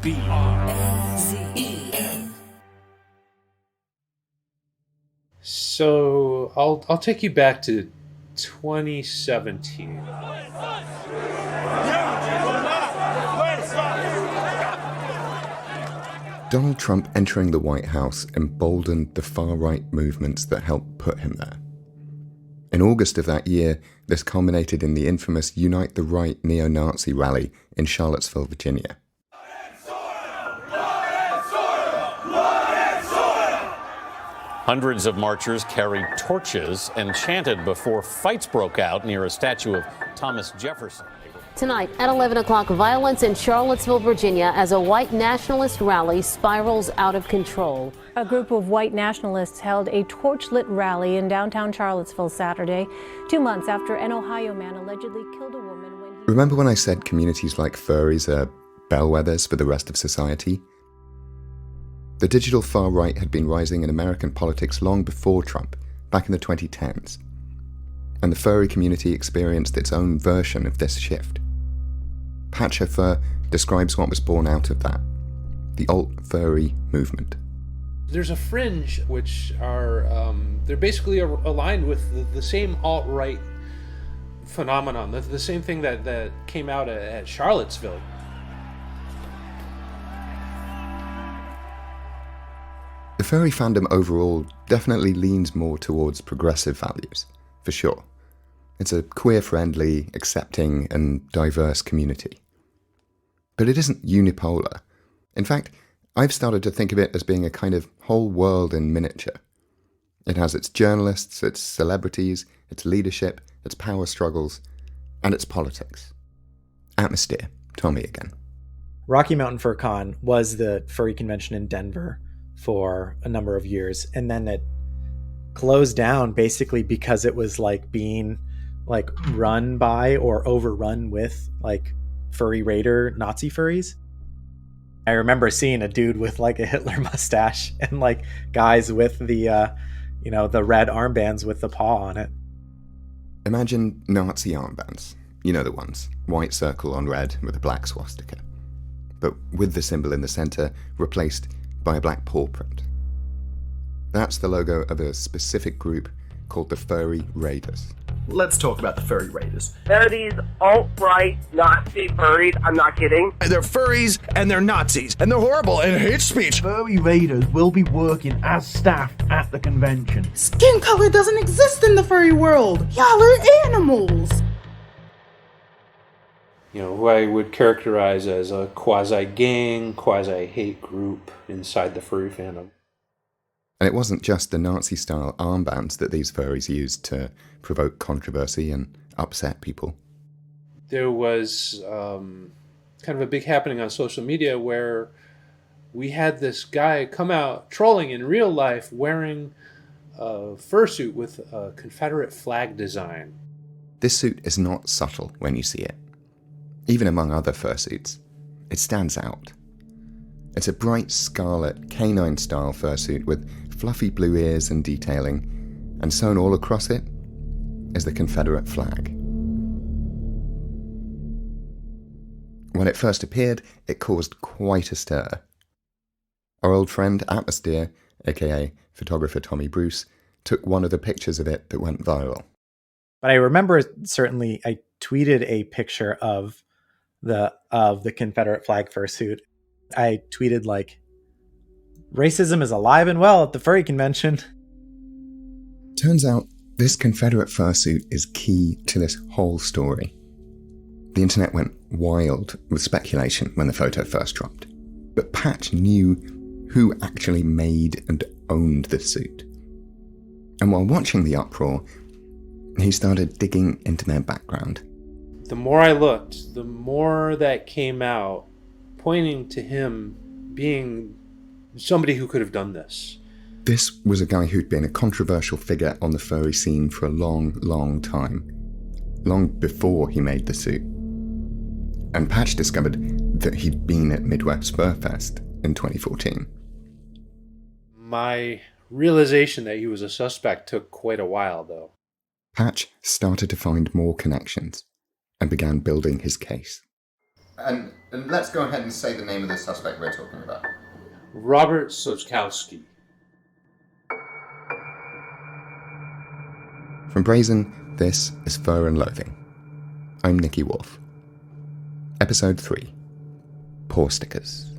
Brazen. So I'll take you back to 2017. Donald Trump entering the White House emboldened the far-right movements that helped put him there. In August of that year, this culminated in the infamous Unite the Right Neo Nazi rally in Charlottesville, Virginia. Hundreds of marchers carried torches and chanted before fights broke out near a statue of Thomas Jefferson. Tonight at 11 o'clock, violence in Charlottesville, Virginia, as a white nationalist rally spirals out of control. A group of white nationalists held a torch-lit rally in downtown Charlottesville Saturday, 2 months after an Ohio man allegedly killed a woman when he... Remember when I said communities like furries are bellwethers for the rest of society? The digital far right had been rising in American politics long before Trump, back in the 2010s. And the furry community experienced its own version of this shift. Patch Fur describes what was born out of that, the alt-furry movement. There's a fringe which are, they're basically aligned with the same alt-right phenomenon, the same thing that came out at Charlottesville. The furry fandom overall definitely leans more towards progressive values, for sure. It's a queer-friendly, accepting, and diverse community. But it isn't unipolar. In fact, I've started to think of it as being a kind of whole world in miniature. It has its journalists, its celebrities, its leadership, its power struggles, and its politics. Atmosphere, Tommy again. Rocky Mountain Fur Con was the furry convention in Denver for a number of years, and then it closed down basically because it was like being like run by or overrun with like furry raider Nazi furries. I remember seeing a dude with like a Hitler mustache and like guys with the the red armbands with the paw on it. Imagine Nazi armbands, you know the ones, white circle on red with a black swastika, but with the symbol in the center replaced by a black paw print. That's the logo of a specific group called the Furry Raiders. Let's talk about the Furry Raiders. They're these alt-right Nazi furries, I'm not kidding. They're furries and they're Nazis and they're horrible and hate speech. Furry Raiders will be working as staff at the convention. Skin color doesn't exist in the furry world. Y'all are animals. Who I would characterize as a quasi-gang, quasi-hate group inside the furry fandom. And it wasn't just the Nazi-style armbands that these furries used to provoke controversy and upset people. There was kind of a big happening on social media where we had this guy come out trolling in real life wearing a fursuit with a Confederate flag design. This suit is not subtle when you see it. Even among other fursuits, it stands out. It's a bright scarlet, canine-style fursuit with fluffy blue ears and detailing, and sewn all across it is the Confederate flag. When it first appeared, it caused quite a stir. Our old friend Atmosphere, aka photographer Tommy Bruce, took one of the pictures of it that went viral. But I remember certainly I tweeted a picture of the Confederate flag fursuit. I tweeted like, "Racism is alive and well at the furry convention." Turns out this Confederate fursuit is key to this whole story. The internet went wild with speculation when the photo first dropped. But Patch knew who actually made and owned the suit. And while watching the uproar, he started digging into their background. The more I looked, the more that came out, pointing to him being somebody who could have done this. This was a guy who'd been a controversial figure on the furry scene for a long, long time. Long before he made the suit. And Patch discovered that he'd been at Midwest Fur Fest in 2014. My realization that he was a suspect took quite a while, though. Patch started to find more connections and began building his case. And let's go ahead and say the name of the suspect we're talking about. Robert Sochkowski. From Brazen, this is Fur and Loathing. I'm Nicky Wolf. Episode 3. Pawstikas.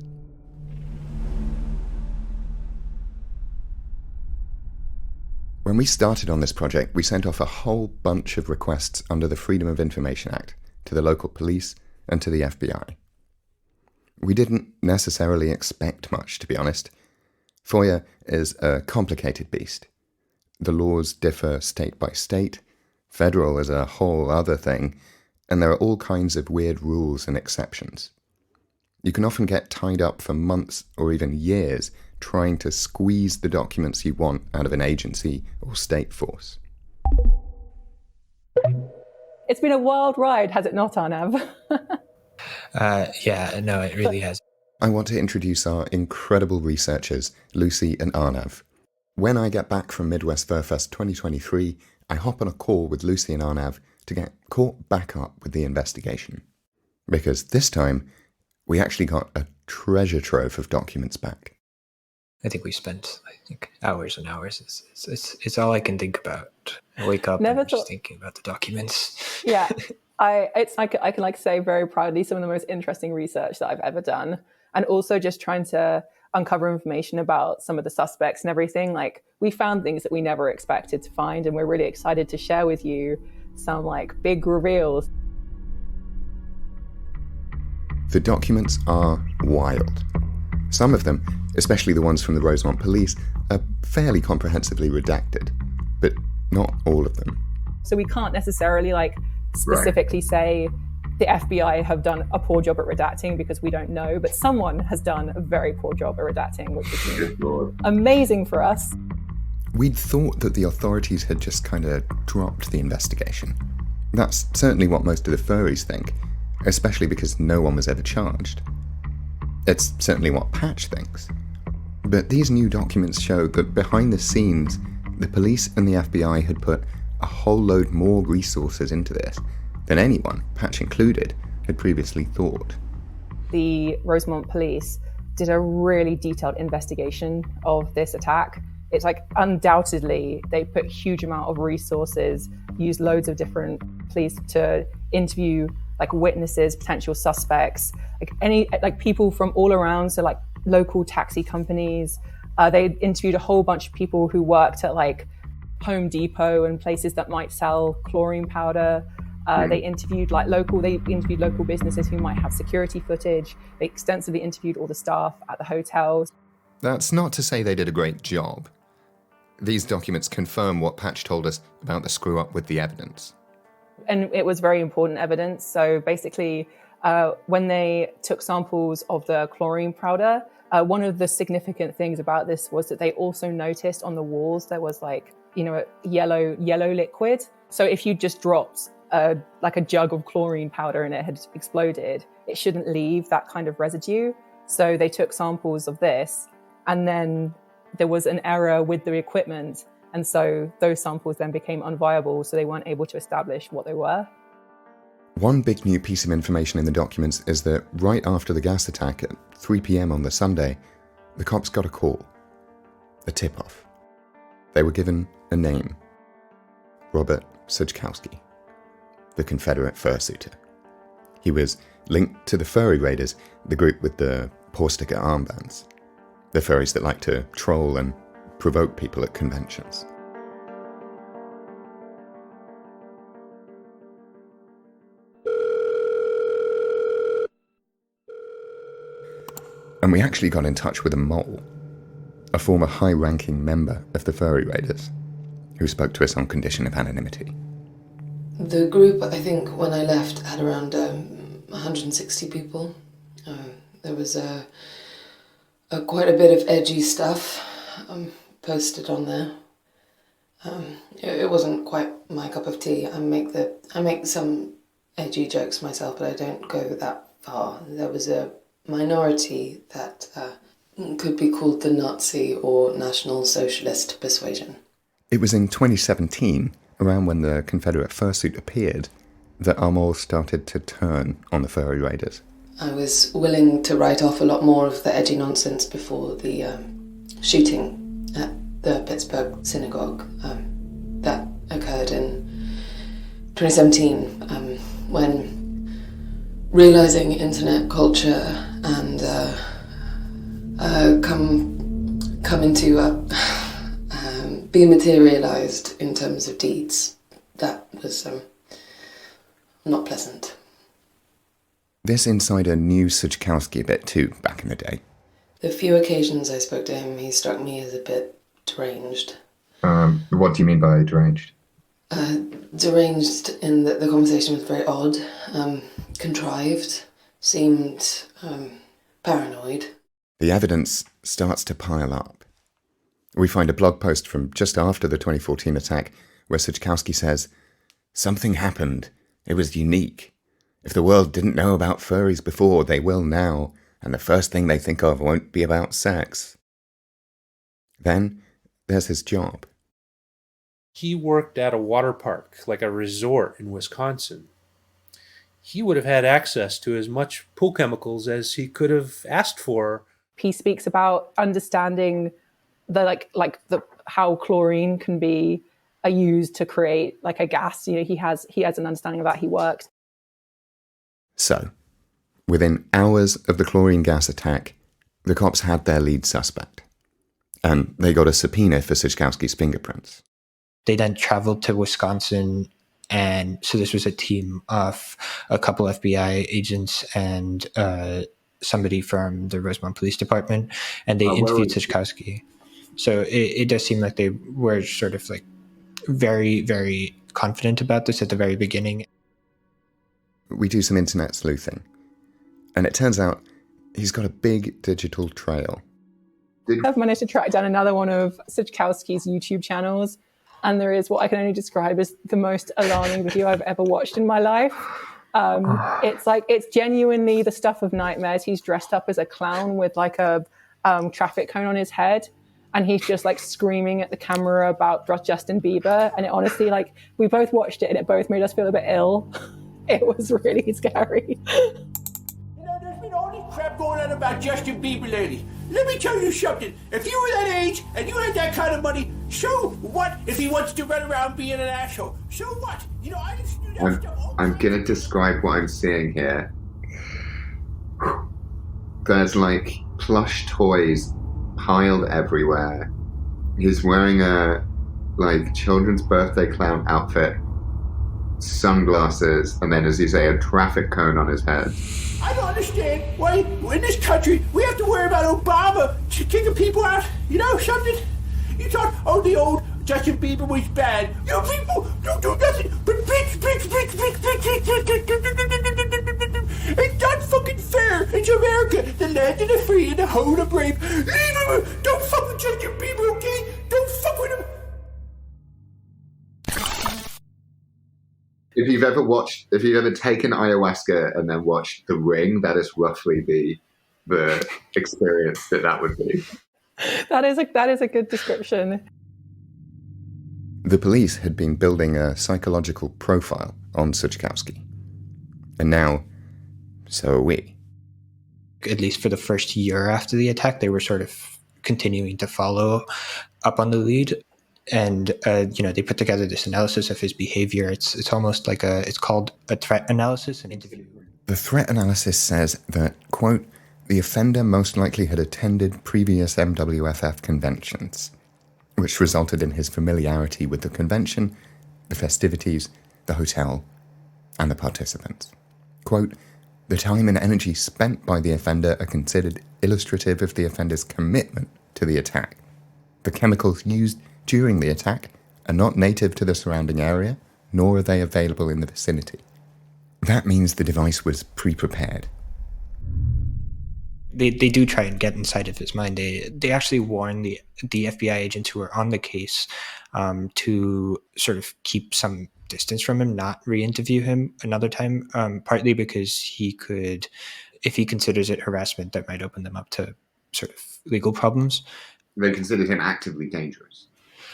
When we started on this project, we sent off a whole bunch of requests under the Freedom of Information Act to the local police and to the FBI. We didn't necessarily expect much, to be honest. FOIA is a complicated beast. The laws differ state by state, federal is a whole other thing, and there are all kinds of weird rules and exceptions. You can often get tied up for months or even years trying to squeeze the documents you want out of an agency or state force. It's been a wild ride, has it not, Arnav? Yeah, no, it really has. I want to introduce our incredible researchers, Lucy and Arnav. When I get back from Midwest Fur Fest 2023, I hop on a call with Lucy and Arnav to get caught back up with the investigation. Because this time, we actually got a treasure trove of documents back. I think we spent, hours and hours. It's all I can think about. I wake up and I'm just thinking about the documents. Yeah, I can say very proudly some of the most interesting research that I've ever done. And also just trying to uncover information about some of the suspects and everything. Like, we found things that we never expected to find, and we're really excited to share with you some big reveals. The documents are wild. Some of them, especially the ones from the Rosemont police, are fairly comprehensively redacted, but not all of them. So we can't necessarily specifically say the FBI have done a poor job at redacting, because we don't know, but someone has done a very poor job at redacting, which is amazing for us. We'd thought that the authorities had just kind of dropped the investigation. That's certainly what most of the furries think, especially because no one was ever charged. It's certainly what Patch thinks. But these new documents show that behind the scenes, the police and the FBI had put a whole load more resources into this than anyone, Patch included, had previously thought. The Rosemont police did a really detailed investigation of this attack. It's undoubtedly they put a huge amount of resources, used loads of different police to interview witnesses, potential suspects, people from all around, so local taxi companies. They interviewed a whole bunch of people who worked at Home Depot and places that might sell chlorine powder. They interviewed local businesses who might have security footage. They extensively interviewed all the staff at the hotels. That's not to say they did a great job. These documents confirm what Patch told us about the screw up with the evidence. And it was very important evidence. So basically, when they took samples of the chlorine powder, one of the significant things about this was that they also noticed on the walls there was a yellow liquid. So if you just dropped a jug of chlorine powder and it had exploded, it shouldn't leave that kind of residue. So they took samples of this, and then there was an error with the equipment. And so those samples then became unviable, so they weren't able to establish what they were. One big new piece of information in the documents is that right after the gas attack at 3 p.m. on the Sunday, the cops got a call, a tip-off. They were given a name, Robert Sochkowski, the Confederate fursuiter. He was linked to the Furry Raiders, the group with the Pawstika armbands, the furries that like to troll and provoke people at conventions. And we actually got in touch with a mole, a former high-ranking member of the Furry Raiders, who spoke to us on condition of anonymity. The group, I think, when I left, had around 160 people. There was quite a bit of edgy stuff posted on there. It wasn't quite my cup of tea. I make some edgy jokes myself, but I don't go that far. There was a minority that could be called the Nazi or National Socialist persuasion. It was in 2017, around when the Confederate fursuit appeared, that our moles started to turn on the Furry Raiders. I was willing to write off a lot more of the edgy nonsense before the shooting at the Pittsburgh synagogue that occurred in 2017, when realising internet culture and come into be materialised in terms of deeds, that was not pleasant. This insider knew Suchkowski a bit too back in the day. The few occasions I spoke to him, he struck me as a bit deranged. What do you mean by deranged? Deranged in that the conversation was very odd, contrived, seemed paranoid. The evidence starts to pile up. We find a blog post from just after the 2014 attack where Suchkowski says, "Something happened. It was unique. If the world didn't know about furries before, they will now, and the first thing they think of won't be about sex." Then there's his job. He worked at a water park, like a resort in Wisconsin. He would have had access to as much pool chemicals as he could have asked for. He speaks about understanding the how chlorine can be used to create like a gas. You know, he has an understanding of that. He worked. So, within hours of the chlorine gas attack, the cops had their lead suspect, and they got a subpoena for Suchkowski's fingerprints. They then traveled to Wisconsin, and so this was a team of a couple FBI agents and somebody from the Rosemont Police Department, and they interviewed Suchkowski. So it does seem like they were sort of like very, very confident about this at the very beginning. We do some internet sleuthing, and it turns out he's got a big digital trail. I've managed to track down another one of Suchkowski's YouTube channels, and there is what I can only describe as the most alarming video I've ever watched in my life. It's genuinely the stuff of nightmares. He's dressed up as a clown with like a traffic cone on his head, and he's just like screaming at the camera about Justin Bieber. And it honestly, like, we both watched it and it both made us feel a bit ill. It was really scary. You know, there's been all this crap going on about Justin Bieber lately. Let me tell you something. If you were that age and you had that kind of money, so what if he wants to run around being an asshole? So what? You know, I used to do that stuff. I'm going to describe what I'm seeing here. There's like plush toys piled everywhere. He's wearing a like children's birthday clown outfit, sunglasses, and then, as you say, a traffic cone on his head. I don't understand why in this country we have to worry about Obama kicking people out. You know something? You thought, oh, the old Justin Bieber was bad. You people don't do nothing but bitch. It's not fucking fair. It's America, the land of the free and the home of the brave. Leave him. Don't fuck with Justin Bieber, okay? Don't fuck with him. If you've ever taken ayahuasca and then watched The Ring, that is roughly the experience that would be. That is a good description. The police had been building a psychological profile on Suchkowski. And now, so are we. At least for the first year after the attack, they were sort of continuing to follow up on the lead. And, they put together this analysis of his behavior. It's almost like it's called a threat analysis, an interview. The threat analysis says that, quote, the offender most likely had attended previous MWFF conventions, which resulted in his familiarity with the convention, the festivities, the hotel, and the participants. Quote, the time and energy spent by the offender are considered illustrative of the offender's commitment to the attack. The chemicals used during the attack are not native to the surrounding area, nor are they available in the vicinity. That means the device was pre-prepared. They do try and get inside of his mind. They actually warn the FBI agents who are on the case to sort of keep some distance from him, not re-interview him another time, partly because he could, if he considers it harassment, that might open them up to sort of legal problems. They considered him actively dangerous.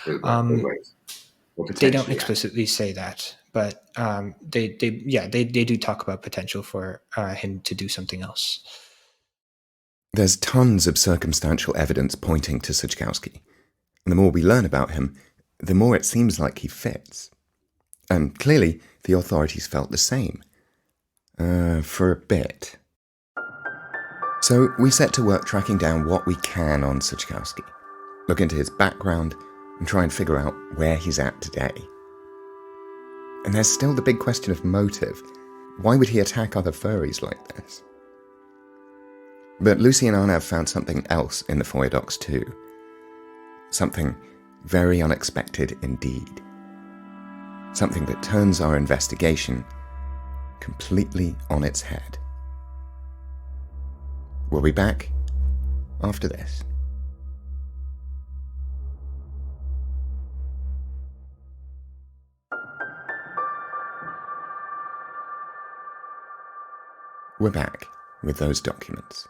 They don't explicitly say that, But they do talk about potential for him to do something else. There's tons of circumstantial evidence pointing to Suchkowski. And the more we learn about him, the more it seems like he fits. And clearly, the authorities felt the same. For a bit. So we set to work tracking down what we can on Suchkowski, look into his background, and try and figure out where he's at today. And there's still the big question of motive. Why would he attack other furries like this? But Lucy and Arnav found something else in the FOIA docs too. Something very unexpected indeed. Something that turns our investigation completely on its head. We'll be back after this. We're back with those documents.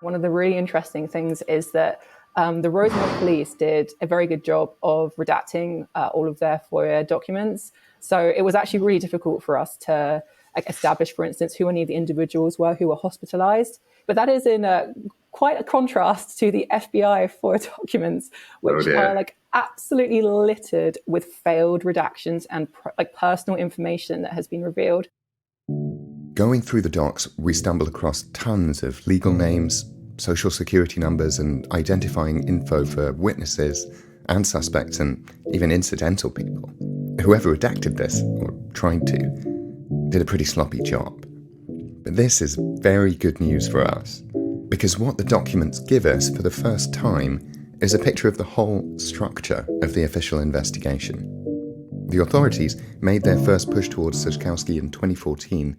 One of the really interesting things is that the Rosemont police did a very good job of redacting all of their FOIA documents. So it was actually really difficult for us to establish, for instance, who any of the individuals were who were hospitalized. But that is in quite a contrast to the FBI FOIA documents, which are absolutely littered with failed redactions and personal information that has been revealed. Going through the docs, we stumble across tons of legal names, social security numbers, and identifying info for witnesses and suspects and even incidental people. Whoever redacted this, or tried to, did a pretty sloppy job. But this is very good news for us, because what the documents give us for the first time is a picture of the whole structure of the official investigation. The authorities made their first push towards Suchkowski in 2014,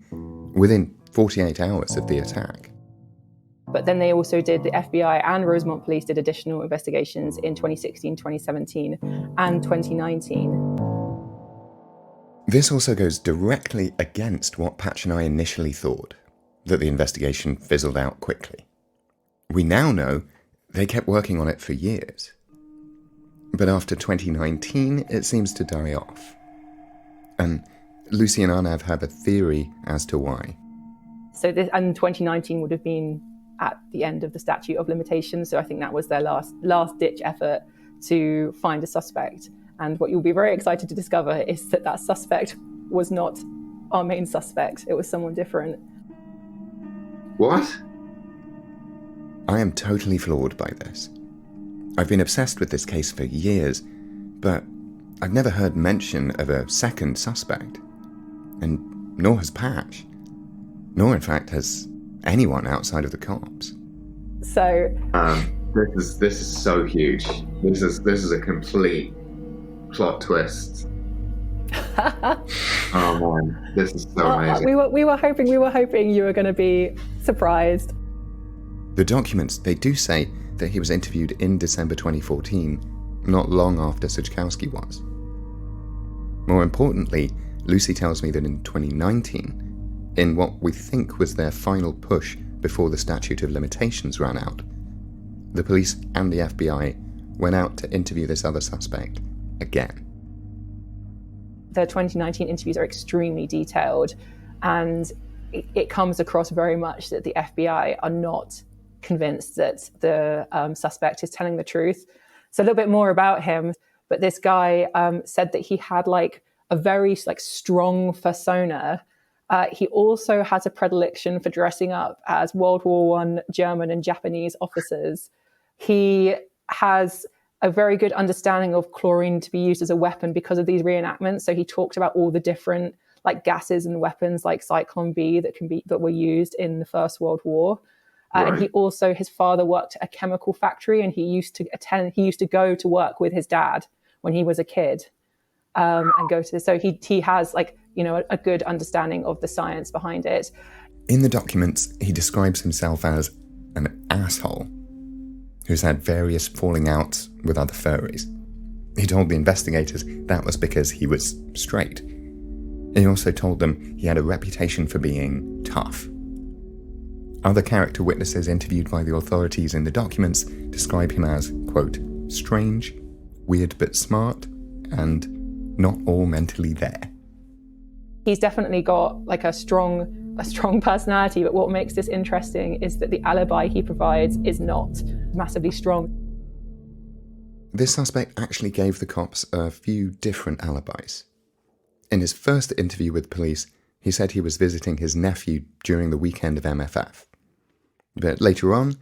within 48 hours of the attack. But then they also did, the FBI and Rosemont Police did additional investigations in 2016, 2017, and 2019. This also goes directly against what Patch and I initially thought, that the investigation fizzled out quickly. We now know they kept working on it for years. But after 2019, it seems to die off. And Lucy and Arnav have a theory as to why. So this, and 2019 would have been at the end of the statute of limitations. So I think that was their last-ditch effort to find a suspect. And what you'll be very excited to discover is that that suspect was not our main suspect. It was someone different. What? I am totally floored by this. I've been obsessed with this case for years, but I've never heard mention of a second suspect. And nor has Patch. Nor, in fact, has anyone outside of the cops. So this is so huge. This is a complete plot twist. Oh man, this is so amazing. We were hoping you were going to be surprised. The documents, they do say that he was interviewed in December 2014, not long after Suchkowski was. More importantly, Lucy tells me that in 2019, in what we think was their final push before the statute of limitations ran out, the police and the FBI went out to interview this other suspect again. The 2019 interviews are extremely detailed, and it comes across very much that the FBI are not convinced that the suspect is telling the truth. So a little bit more about him, but this guy said that he had a very strong fursona. He also has a predilection for dressing up as World War I German and Japanese officers. He has a very good understanding of chlorine to be used as a weapon because of these reenactments. So he talked about all the different gases and weapons like Cyclone B that were used in the First World War. Right. And he also, his father worked at a chemical factory, and he used to go to work with his dad when he was a kid, and go to. So he has a good understanding of the science behind it. In the documents, he describes himself as an asshole who's had various falling outs with other furries. He told the investigators that was because he was straight. He also told them he had a reputation for being tough. Other character witnesses interviewed by the authorities in the documents describe him as, quote, strange, weird but smart, and not all mentally there. He's definitely got like a strong personality, but what makes this interesting is that the alibi he provides is not massively strong. This suspect actually gave the cops a few different alibis. In his first interview with police, he said he was visiting his nephew during the weekend of MFF. But later on,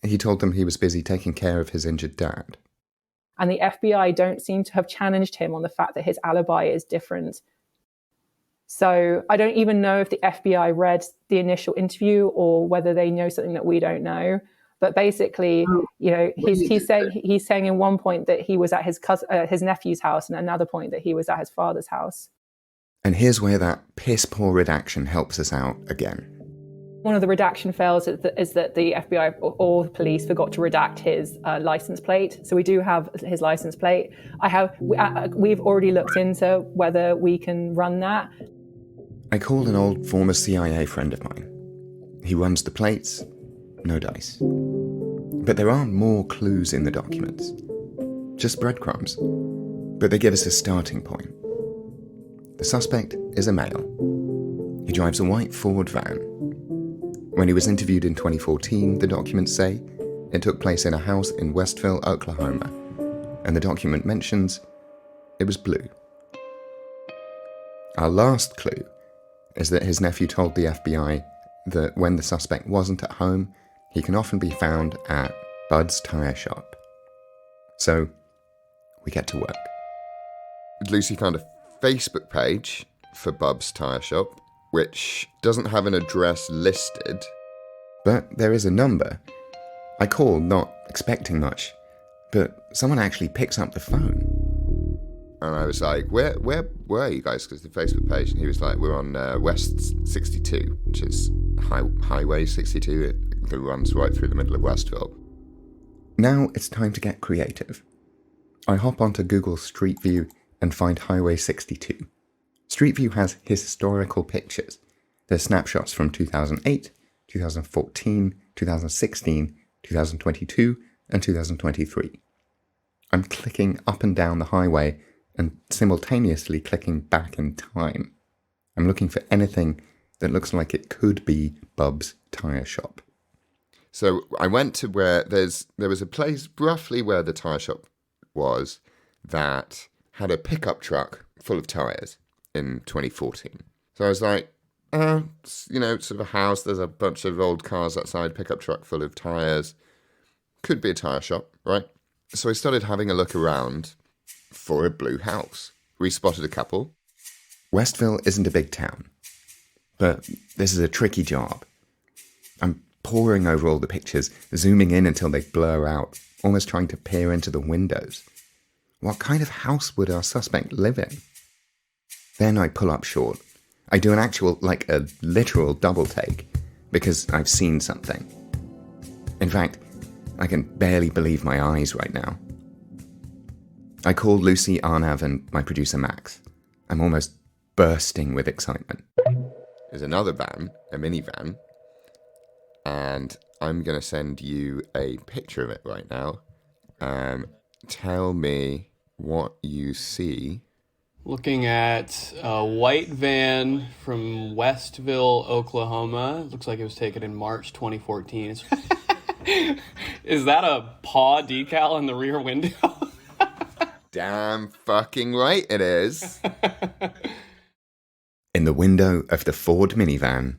he told them he was busy taking care of his injured dad. And the FBI don't seem to have challenged him on the fact that his alibi is different. So I don't even know if the FBI read the initial interview or whether they know something that we don't know. But basically, you know, he's saying in one point that he was at his nephew's house, and at another point that he was at his father's house. And here's where that piss-poor redaction helps us out again. One of the redaction fails is that the FBI or the police forgot to redact his license plate. So we do have his license plate. We've already looked into whether we can run that. I called an old former CIA friend of mine. He runs the plates, no dice. But there are more clues in the documents. Just breadcrumbs. But they give us a starting point. The suspect is a male. He drives a white Ford van. When he was interviewed in 2014, the documents say it took place in a house in Westville, Oklahoma, and the document mentions it was blue. Our last clue is that his nephew told the FBI that when the suspect wasn't at home, he can often be found at Bud's tire shop. So, we get to work. Lucy found a Facebook page for Bub's tire shop, which doesn't have an address listed, but there is a number. I call, not expecting much, but someone actually picks up the phone. And I was like, where are you guys? Because the Facebook page, and he was like, we're on West 62, which is Highway 62. It runs right through the middle of Westville. Now it's time to get creative. I hop onto Google Street View and find Highway 62. Street View has historical pictures. There's snapshots from 2008, 2014, 2016, 2022, and 2023. I'm clicking up and down the highway and simultaneously clicking back in time. I'm looking for anything that looks like it could be Bub's tire shop. So I went to where there was a place roughly where the tire shop was that had a pickup truck full of tires in 2014. So I was like, sort of a house, there's a bunch of old cars outside, pickup truck full of tires. Could be a tire shop, right? So I started having a look around for a blue house. We spotted a couple. Westville isn't a big town, but this is a tricky job. I'm poring over all the pictures, zooming in until they blur out, almost trying to peer into the windows. What kind of house would our suspect live in? Then I pull up short. I do a literal double take, because I've seen something. In fact, I can barely believe my eyes right now. I call Lucy, Arnav, and my producer Max. I'm almost bursting with excitement. There's another van, a minivan, and I'm going to send you a picture of it right now. Tell me what you see. Looking at a white van from Westville, Oklahoma. It looks like it was taken in March 2014. Is that a paw decal in the rear window? Damn fucking right it is. In the window of the Ford minivan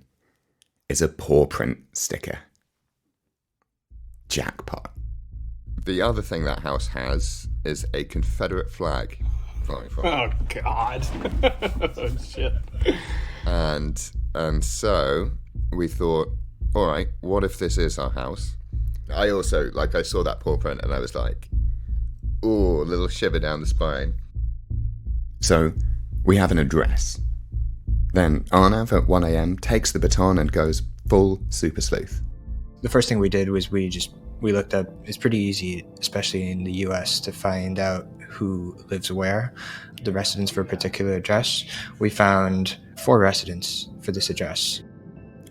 is a paw print sticker. Jackpot. The other thing that house has is a Confederate flag. Oh, God. Oh, shit. And so we thought, all right, what if this is our house? I also, I saw that paw print and I was like, ooh, a little shiver down the spine. So we have an address. Then Arnav at 1 a.m. takes the baton and goes full super sleuth. The first thing we did was we looked up, it's pretty easy, especially in the US, to find out who lives where, the residents for a particular address. We found 4 residents for this address.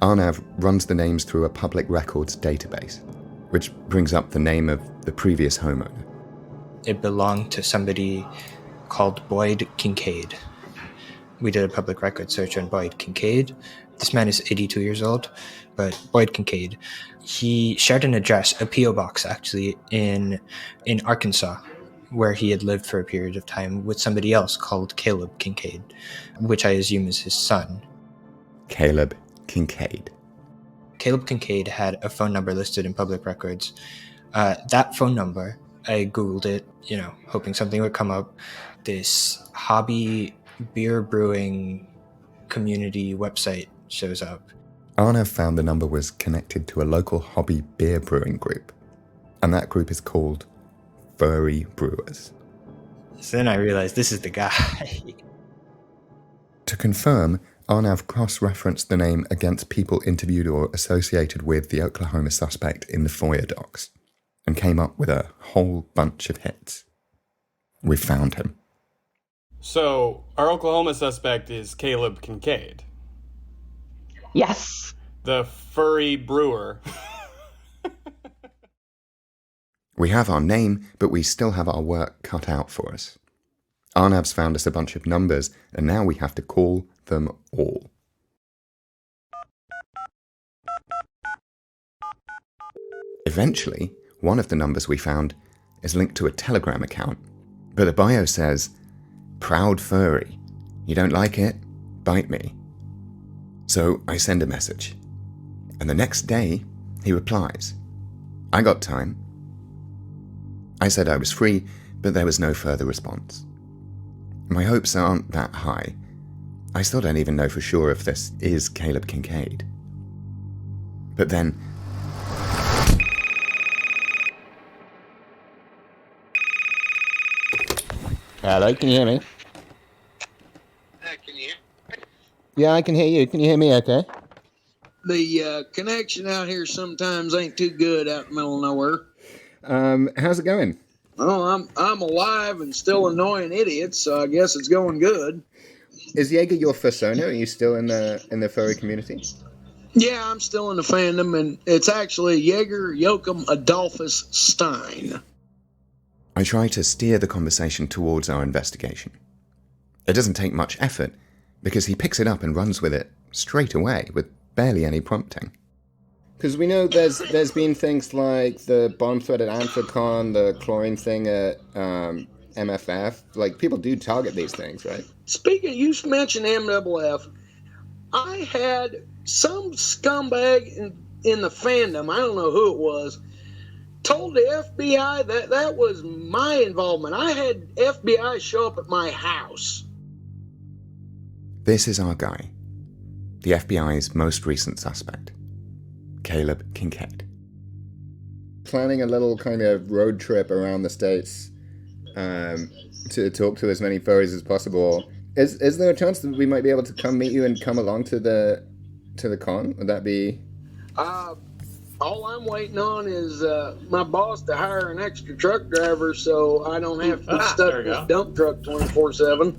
Arnav runs the names through a public records database, which brings up the name of the previous homeowner. It belonged to somebody called Boyd Kincaid. we did a public record search on Boyd Kincaid. This man is 82 years old, but Boyd Kincaid, he shared an address, a P.O. box actually, in Arkansas, where he had lived for a period of time with somebody else called Caleb Kincaid, which I assume is his son. Caleb Kincaid. Caleb Kincaid had a phone number listed in public records. That phone number, I Googled it, hoping something would come up. This hobby beer brewing community website shows up. Arnav found the number was connected to a local hobby beer brewing group, and that group is called Furry Brewers. So then I realized this is the guy. To confirm, Arnav cross-referenced the name against people interviewed or associated with the Oklahoma suspect in the FOIA docs, and came up with a whole bunch of hits. We found him. So, our Oklahoma suspect is Caleb Kincaid. Yes. The furry brewer. We have our name, but we still have our work cut out for us. Arnav's found us a bunch of numbers, and now we have to call them all. Eventually, one of the numbers we found is linked to a Telegram account, but the bio says, "Proud furry. You don't like it? Bite me." So I send a message, and the next day he replies, "I got time." I said I was free, but there was no further response. My hopes aren't that high. I still don't even know for sure if this is Caleb Kincaid. But then... Hello, can you hear me? Can you hear me? Yeah, I can hear you. Can you hear me okay? The connection out here sometimes ain't too good out in the middle of nowhere. How's it going? Oh, I'm alive and still annoying idiots, so I guess it's going good. Is Jaeger your Fursona? Are you still in the furry community? Yeah, I'm still in the fandom, and it's actually Jaeger Joachim Adolphus Stein. I try to steer the conversation towards our investigation. It doesn't take much effort, because he picks it up and runs with it straight away, with barely any prompting. Because we know there's been things like the bomb-threaded Anthrocon, the chlorine thing at MFF. Like, people do target these things, right? Speaking, you mentioned MFF. I had some scumbag in the fandom, I don't know who it was, told the FBI that was my involvement. I had FBI show up at my house. This is our guy, the FBI's most recent suspect, Caleb Kincaid. Planning a little kind of road trip around the States to talk to as many furries as possible. Is there a chance that we might be able to come meet you and come along to the con? Would that be... All I'm waiting on is my boss to hire an extra truck driver so I don't have to be stuck in this dump truck 24/7.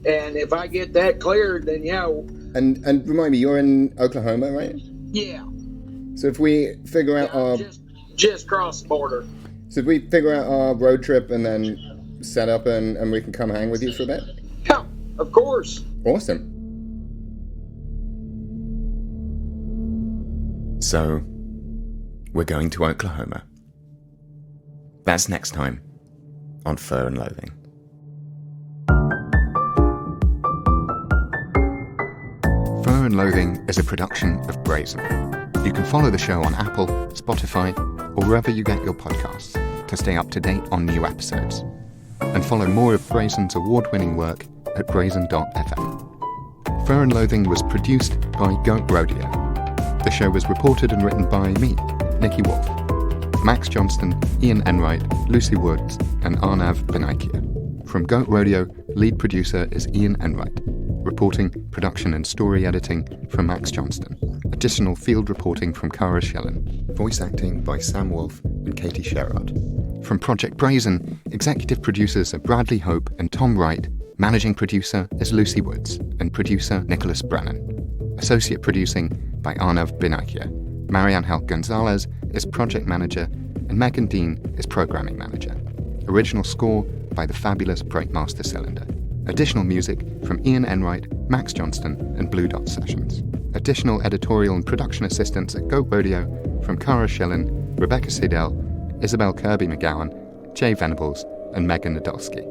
And if I get that cleared, then yeah. And remind me, you're in Oklahoma, right? Yeah. So if we figure out our... Just cross the border. So if we figure out our road trip and then set up and we can come hang with you for a bit? Yeah, of course. Awesome. So, we're going to Oklahoma. That's next time on Fur and Loathing. Fur and Loathing is a production of Brazen. You can follow the show on Apple, Spotify, or wherever you get your podcasts to stay up to date on new episodes. And follow more of Brazen's award-winning work at brazen.fm. Fur and Loathing was produced by Goat Rodeo. The show was reported and written by me, Nicky Wolf, Max Johnston, Ian Enright, Lucy Woods, and Arnav Benaikia. From Goat Rodeo, lead producer is Ian Enright. Reporting, production and story editing from Max Johnston. Additional field reporting from Cara Schellen. Voice acting by Sam Wolf and Katie Sherrod. From Project Brazen, executive producers are Bradley Hope and Tom Wright. Managing producer is Lucy Woods and producer Nicholas Brennan. Associate producing by Arnav Benaikia. Marianne Helk Gonzalez is project manager and Megan Dean is programming manager. Original score by the fabulous Breakmaster Cylinder. Additional music from Ian Enright, Max Johnston, and Blue Dot Sessions. Additional editorial and production assistants at Goat Rodeo from Cara Schillen, Rebecca Siedel, Isabel Kirby McGowan, Jay Venables, and Megan Nadolski.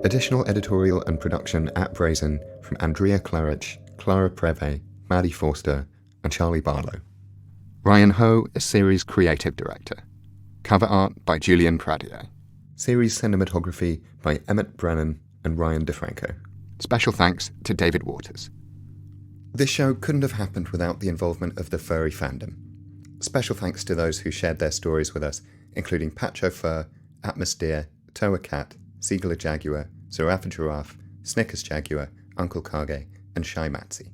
Additional editorial and production at Brazen from Andrea Clarich, Clara Preve, Maddie Forster, and Charlie Barlow. Ryan Ho is series creative director. Cover art by Julian Pradier. Series cinematography by Emmett Brennan and Ryan DeFranco. Special thanks to David Waters. This show couldn't have happened without the involvement of the furry fandom. Special thanks to those who shared their stories with us, including Pacho Fur, Atmos Deer, Toa Cat, Siegler Jaguar, Zarafa Giraffe, Snickers Jaguar, Uncle Kage, and Shy Matzi.